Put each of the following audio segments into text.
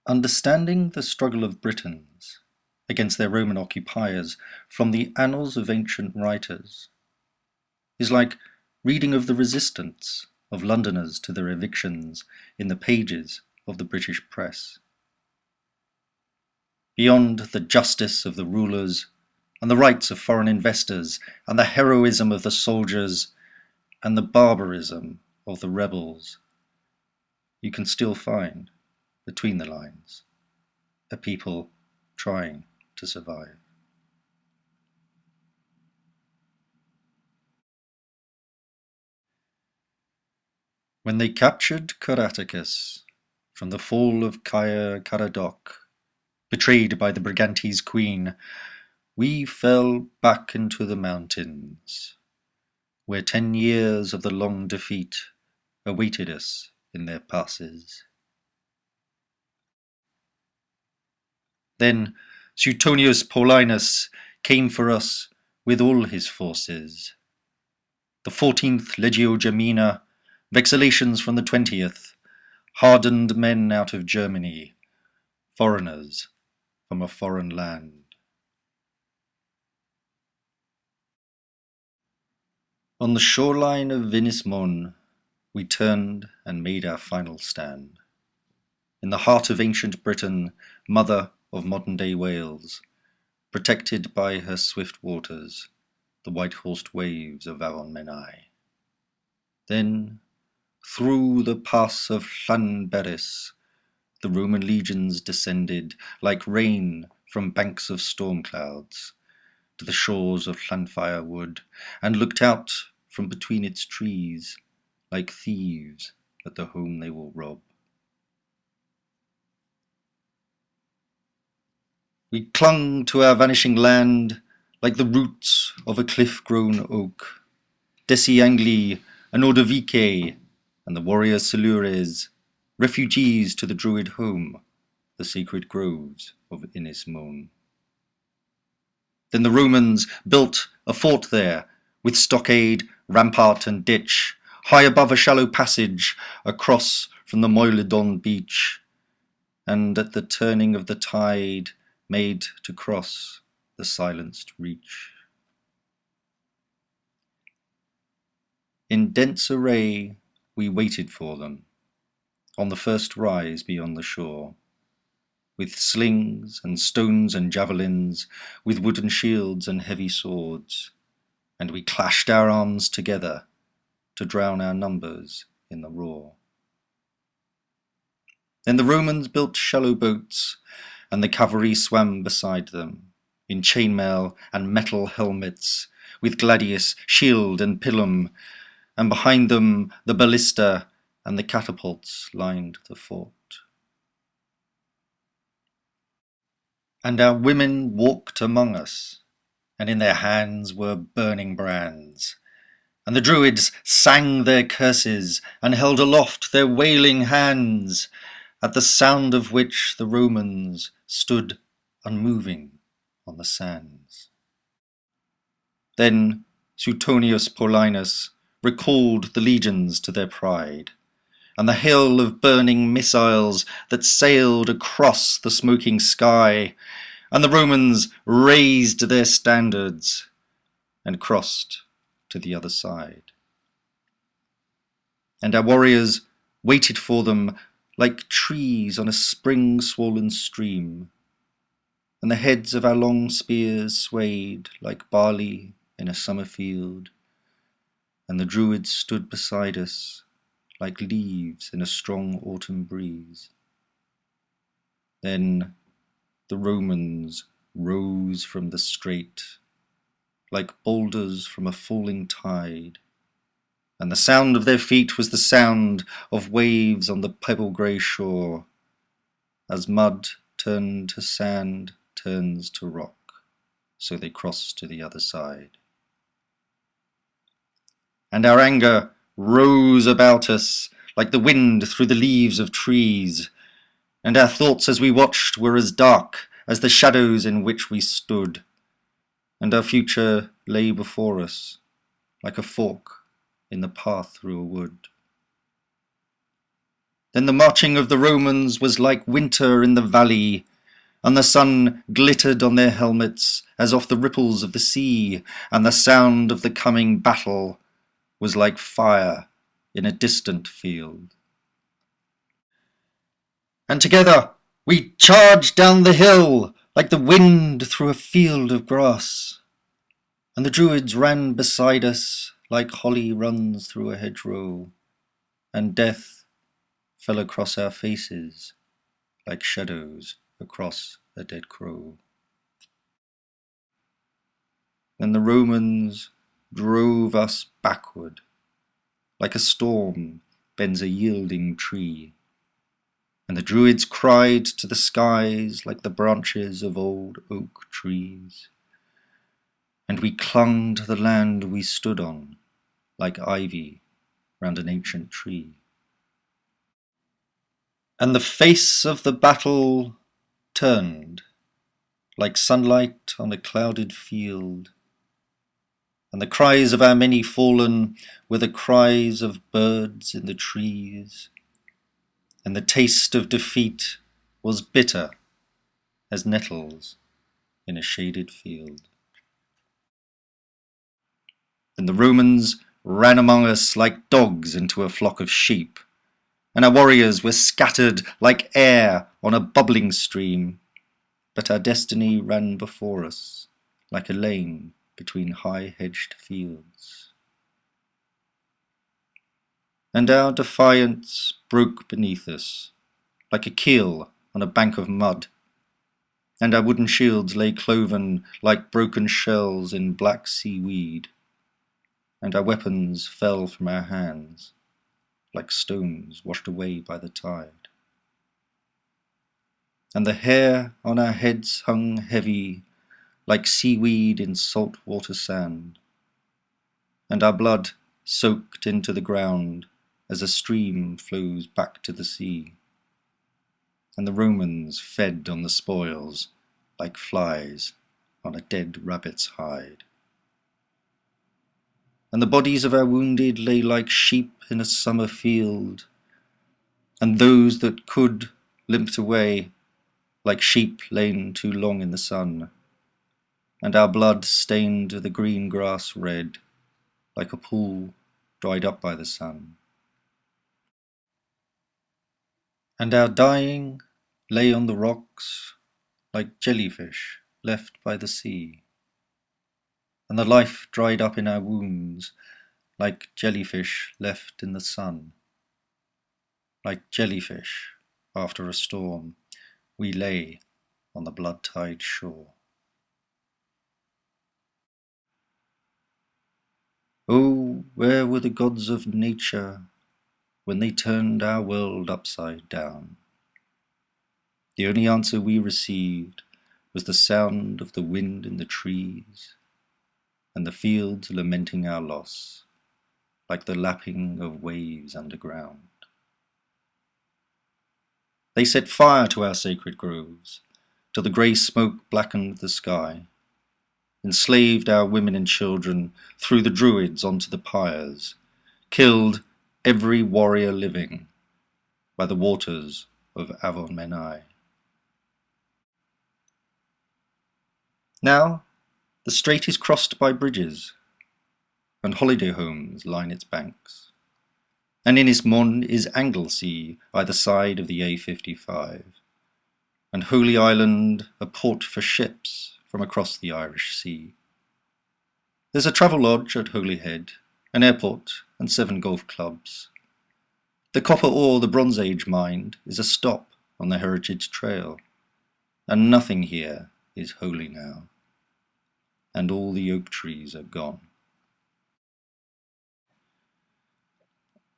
Understanding the struggle of Britons against their Roman occupiers from the annals of ancient writers is like reading of the resistance of Londoners to their evictions in the pages of the British press. Beyond the justice of the rulers and the rights of foreign investors and the heroism of the soldiers and the barbarism of the rebels, you can still find, between the lines, a people trying to survive. When they captured Caraticus from the fall of Caer Caradoc, betrayed by the Brigantes' queen, we fell back into the mountains, where 10 years of the long defeat awaited us in their passes. Then Suetonius Paulinus came for us with all his forces. The 14th Legio Gemina, vexations from the 20th, hardened men out of Germany, foreigners from a foreign land. On the shoreline of Vinismon, we turned and made our final stand. In the heart of ancient Britain, mother of modern-day Wales, protected by her swift waters, the white-horsed waves of Avon Menai. Then, through the pass of Llanberis, the Roman legions descended like rain from banks of storm clouds to the shores of Llanfire Wood, and looked out from between its trees like thieves at the home they will rob. We clung to our vanishing land like the roots of a cliff-grown oak. Desi Angli and Ordovice and the warrior Silures, refugees to the Druid home, the sacred groves of Inismon. Then the Romans built a fort there, with stockade, rampart and ditch, high above a shallow passage across from the Moilidon beach, and at the turning of the tide made to cross the silenced reach. In dense array we waited for them, on the first rise beyond the shore, with slings and stones and javelins, with wooden shields and heavy swords, and we clashed our arms together to drown our numbers in the roar. Then the Romans built shallow boats, and the cavalry swam beside them, in chainmail and metal helmets, with gladius, shield and pilum, and behind them the ballista and the catapults lined the fort. And our women walked among us, and in their hands were burning brands, and the Druids sang their curses and held aloft their wailing hands, at the sound of which the Romans stood unmoving on the sands. Then Suetonius Paulinus recalled the legions to their pride, and the hail of burning missiles that sailed across the smoking sky, and the Romans raised their standards and crossed to the other side. And our warriors waited for them like trees on a spring-swollen stream, and the heads of our long spears swayed like barley in a summer field, and the Druids stood beside us like leaves in a strong autumn breeze. Then the Romans rose from the strait like boulders from a falling tide, and the sound of their feet was the sound of waves on the pebble-grey shore, as mud turned to sand turns to rock, so they crossed to the other side. And our anger rose about us like the wind through the leaves of trees, and our thoughts as we watched were as dark as the shadows in which we stood, and our future lay before us like a fork in the path through a wood. Then the marching of the Romans was like winter in the valley, and the sun glittered on their helmets as off the ripples of the sea, and the sound of the coming battle was like fire in a distant field. And together we charged down the hill like the wind through a field of grass, and the Druids ran beside us like holly runs through a hedgerow, and death fell across our faces like shadows across a dead crow. Then the Romans drove us backward, like a storm bends a yielding tree, and the Druids cried to the skies like the branches of old oak trees, and we clung to the land we stood on like ivy round an ancient tree. And the face of the battle turned like sunlight on a clouded field, and the cries of our many fallen were the cries of birds in the trees, and the taste of defeat was bitter as nettles in a shaded field. And the Romans ran among us like dogs into a flock of sheep, and our warriors were scattered like air on a bubbling stream, but our destiny ran before us like a lane between high-hedged fields. And our defiance broke beneath us like a keel on a bank of mud, and our wooden shields lay cloven like broken shells in black seaweed, and our weapons fell from our hands like stones washed away by the tide. And the hair on our heads hung heavy like seaweed in salt water sand, and our blood soaked into the ground as a stream flows back to the sea, and the Romans fed on the spoils like flies on a dead rabbit's hide. And the bodies of our wounded lay like sheep in a summer field, and those that could limped away like sheep lain too long in the sun, and our blood stained the green grass red like a pool dried up by the sun. And our dying lay on the rocks like jellyfish left by the sea, and the life dried up in our wounds like jellyfish left in the sun. Like jellyfish after a storm, we lay on the blood-tide shore. Oh, where were the gods of nature when they turned our world upside down? The only answer we received was the sound of the wind in the trees, and the fields lamenting our loss, like the lapping of waves underground. They set fire to our sacred groves, till the grey smoke blackened the sky, enslaved our women and children, threw the Druids onto the pyres, killed every warrior living by the waters of Avon Menai. Now the strait is crossed by bridges, and holiday homes line its banks, and in its Mon is Anglesey either side of the A55, and Holy Island a port for ships from across the Irish Sea. There's a travel lodge at Holyhead, an airport, and 7 golf clubs. The copper ore the Bronze Age mined is a stop on the Heritage Trail, and nothing here is holy now, and all the oak trees are gone.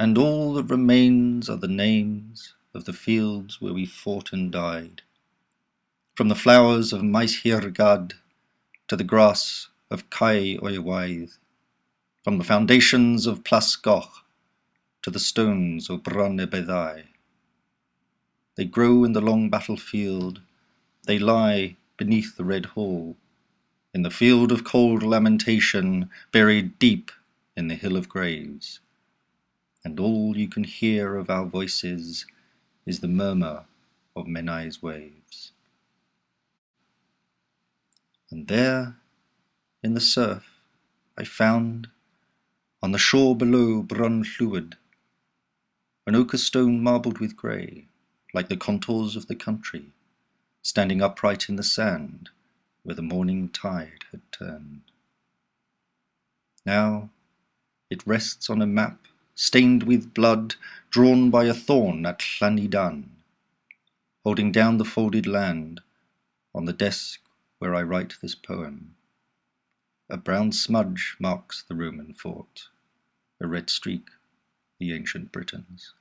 And all that remains are the names of the fields where we fought and died, from the flowers of Maes Hiergad to the grass of Cai Oiwaith, from the foundations of Plasgoch to the stones of Bron y Beddau. They grow in the long battlefield, they lie beneath the red hall, in the field of cold lamentation, buried deep in the hill of graves. And all you can hear of our voices is the murmur of Menai's waves. And there, in the surf, I found, on the shore below Brun Llwyd, an ochre stone marbled with grey, like the contours of the country, standing upright in the sand where the morning tide had turned. Now it rests on a map stained with blood drawn by a thorn at Llanidan, holding down the folded land on the desk where I write this poem. A brown smudge marks the Roman fort, a red streak the ancient Britons.